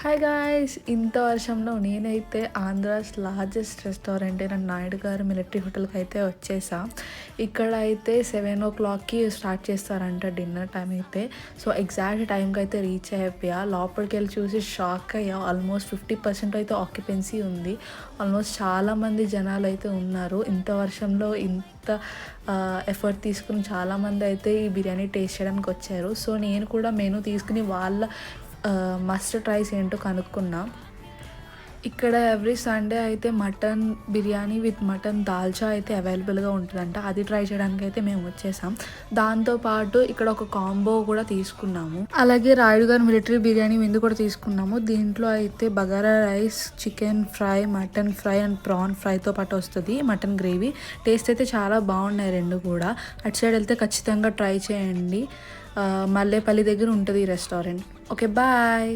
Hi guys, ఇంత వర్షంలో నేనైతే ఆంధ్రాస్ లార్జెస్ట్ రెస్టారెంట్ అయిన నాయుడు గారు మిలిటరీ హోటల్కి అయితే వచ్చేసా. ఇక్కడ అయితే 7 o'clockకి స్టార్ట్ చేస్తారంట డిన్నర్ టైం అయితే. సో ఎగ్జాక్ట్ టైంకి అయితే రీచ్ అయిపోయా. లోపలికి వెళ్ళి చూసి షాక్ అయ్యా. ఆల్మోస్ట్ 50% అయితే ఆక్యుపెన్సీ ఉంది. ఆల్మోస్ట్ చాలామంది జనాలు అయితే ఉన్నారు. ఇంత వర్షంలో ఇంత ఎఫర్ట్ తీసుకుని చాలామంది అయితే ఈ బిర్యానీ టేస్ట్ చేయడానికి వచ్చారు. సో నేను కూడా మెనూ తీసుకుని వాళ్ళ మస్ట్ ట్రైస్ ఏంటో కనుక్కున్నా. ఇక్కడ ఎవ్రీ సండే అయితే mutton biryani with mutton dalcha అయితే అవైలబుల్గా ఉంటుందంట. అది ట్రై చేయడానికి అయితే మేము వచ్చేసాం. దాంతోపాటు ఇక్కడ ఒక కాంబో కూడా తీసుకున్నాము. అలాగే రాయుడు గారు మిలిటరీ బిర్యానీ విందు కూడా తీసుకున్నాము. దీంట్లో అయితే bagara rice, chicken fry, mutton fry and prawn ఫ్రైతో పాటు వస్తుంది మటన్ గ్రేవీ. టేస్ట్ అయితే చాలా బాగున్నాయి రెండు కూడా. అటు సైడ్ వెళ్తే ఖచ్చితంగా ట్రై చేయండి. మల్లేపల్లి దగ్గర ఉంటుంది ఈ రెస్టారెంట్. Okay, bye.